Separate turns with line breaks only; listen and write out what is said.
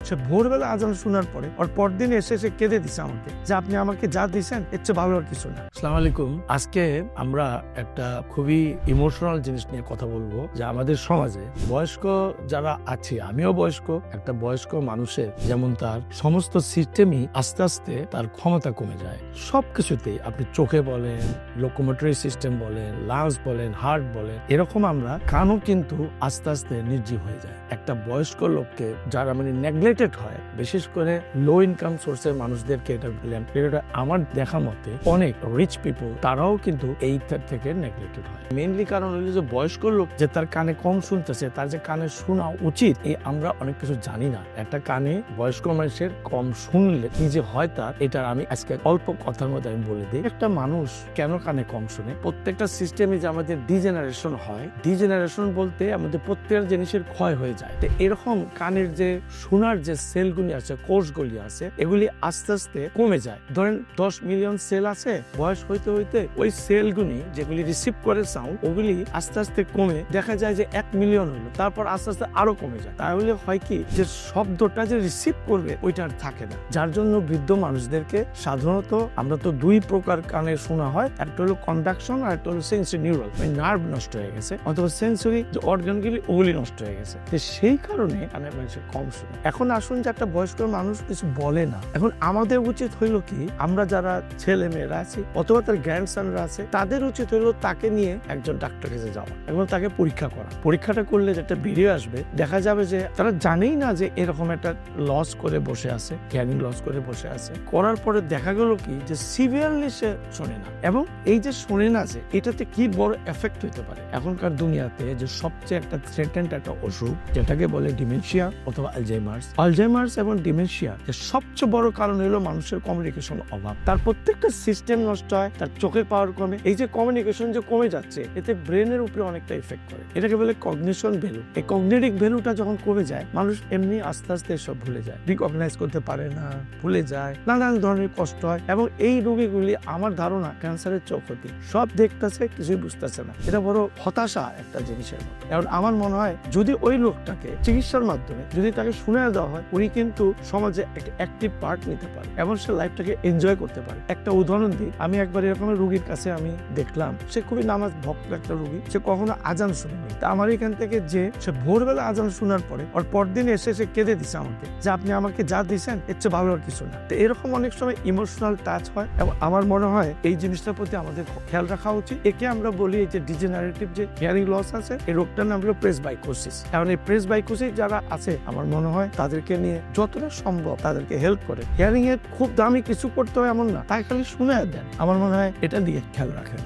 সে ভোরবেলা আজান শোনার পরে ওর পরদিন এসে সে কেঁদে দিছে আমাকে যে আপনি আমাকে যা দিচ্ছেন এর চেয়ে ভালো আর কিছু না। আসসালামু আলাইকুম। আজকে আমরা একটা খুবই ইমোশনাল জিনিস নিয়ে কথা বলবো, যে আমাদের সমাজে বয়স্ক যারা আছে, আমিও বয়স্ক, একটা বয়স্ক মানুষের যেমন তার সমস্ত সিস্টেমই আস্তে আস্তে তার ক্ষমতা কমে যায়। সবকিছুতেই আপনি চোখে বলেন, লোকোমোটরি সিস্টেম বলেন, লাংস বলেন, হার্ট বলেন, এরকম আমরা কানও কিন্তু আস্তে আস্তে নির্জীব হয়ে যায়। একটা বয়স্ক লোককে যারা নেগলেক্টেড হয়, বিশেষ করে লো ইনকাম সোর্সের মানুষদেরকে এটা বললাম, এটা আমার দেখা মতে অনেক রিচ পিপল তারাও কিন্তু এই থেকে নেগলেক্টেড হয়। মেইনলি কারণ হলো যে বয়স্ক লোক যে তার কানে কম শুনতেছে, তার যে কানে শোনা উচিত এই আমরা অনেক কিছু জানি না। একটা কানে বয়স্ক মানুষের কম শুনলে কি যে হয় তার, এটা আমি আজকে অল্প কথার মধ্যে আমি বলে দিই। একটা মানুষ কেন কানে কম শুনে? প্রত্যেকটা সিস্টেমে যে আমাদের ডিজেনারেশন হয়, ডিজেনারেশন বলতে আমাদের প্রত্যেকটা জিনিসের ক্ষয় হয়ে যায়। তো এরকম কানের যে শোনার যে সেলগুলি আছে, কোষগুলি আছে, এগুলি আস্তে আস্তে কমে যায়। ধরেন 10 মিলিয়ন সেল আছে, বয়স হইতে হইতে ওই সেলগুলি যেগুলি রিসিভ করে সাউন্ড, ওগুলি আস্তে আস্তে কমে দেখা যায় যে 1 মিলিয়ন হলো, তারপর আস্তে আস্তে আরো কমে যায়। তাহলে হয় কি, যে শব্দটা যে রিসিভ করবে ওইটা আর থাকে না। যার জন্য বৃদ্ধ মানুষদেরকে সাধারণত আমরা তো দুই প্রকার কানে শোনা হয়, একটা হলো কন্ডাকশন আর একটা হলো সেন্সরি নিউরাল, মানে নার্ভ নষ্ট হয়ে গেছে অথবা সেন্সরি যে অর্গানগুলি ওগুলি নষ্ট হয়ে গেছে। সেই কারণে কানের মানুষের কম শুনে। এখন আসুন যে একটা বয়স্ক মানুষ কিছু বলে না, এখন আমাদের উচিত হইলো কি, আমরা যারা ছেলে মেয়েরা আছি অথবা তার গ্র্যান্ডসনরা আছে, তাদের উচিত হইলো তাকে নিয়ে একজন ডাক্তার কাছে যাওয়া এবং তাকে পরীক্ষা করা। পরীক্ষাটা করলে যেটা বেরিয়ে আসবে, দেখা যাবে যে তারা জানেই না যে এরকম একটা লস করে বসে আছে, হিয়ারিং লস করে বসে আছে। করার পরে দেখা গেল কি, যে সিভিয়ারলি সে শোনে না, এবং এই যে শোনে না, যে এটাতে কি বড় এফেক্ট হইতে পারে। এখনকার দুনিয়াতে যে সবচেয়ে একটা থ্রেটেন্ড একটা অসুখ, যেটাকে বলে ডিমেনশিয়া অথবা আলজাইমার্স এবং ডিমেনশিয়া, সবচেয়ে বড় কারণ হলো মানুষের কমিউনিকেশন অভাব। তার প্রত্যেকটা সিস্টেম নষ্ট হয়, তার চোখের পাওয়ার কমে। এই যে কমিউনিকেশন যে কমে যাচ্ছে, এতে ব্রেনের উপরে অনেকটা ইফেক্ট করে। এটাকে বলে কগনিশন ভ্যালু। এই কগনিটিভ ভ্যালুটা যখন কমে যায়, মানুষ এমনি আস্তে আস্তে সব ভুলে যায়, রিকগনাইজ করতে পারে না, ভুলে যায়, নানান ধরনের কষ্ট হয়। এবং এই রোগীগুলি আমার ধারণা ক্যান্সারের চোখ হতে সব দেখতেছে, কিছুই বুঝতেছে না। এটা বড় হতাশা একটা জিনিসের মতো। এখন আমার মনে হয় যদি ওই লোকটাকে চিকিৎসার মাধ্যমে যদি তাকে শুনে দেওয়া হয়, উনি কিন্তু সমাজে একটা অ্যাক্টিভ পার্ট নিতে পারে এবং সে লাইফটাকে এনজয় করতে পারে। একটা উদাহরণ দিই, আমি একবার এরকম রোগীর কাছে আমি দেখলাম, সে খুবই নামাজ ভক্ত একটা রোগী, সে কখনো আজান শুনেনি। তা আমার এখান থেকে যে সে ভোরবেলা আজান শোনার পরে ওর পরদিন এসে সে কেঁদে দিছে আমাকে যে আপনি আমাকে যা দিচ্ছেন এর চেয়ে ভালো আর কিছু না। তো এরকম অনেক সময় ইমোশনাল টাচ হয়, এবং আমার মনে হয় এই জিনিসটার প্রতি আমাদের খেয়াল রাখা উচিত। একে আমরা বলি এই যে ডিজেনারেটিভ যে হিয়ারিং লস আছে, এই রোগটার নাম হলো প্রেসবাইকোসিস। এখন এই প্রেসবাইকোসিস যারা আছে, আমার মনে হয় তাদেরকে নিয়ে যতটা সম্ভব তাদেরকে হেল্প করে। হিয়ারিং এর খুব দামি কিছু করতে হয় এমন না, তাই খালি শুনে দেন। আমার মনে হয় এটা দিয়ে খেয়াল রাখেন।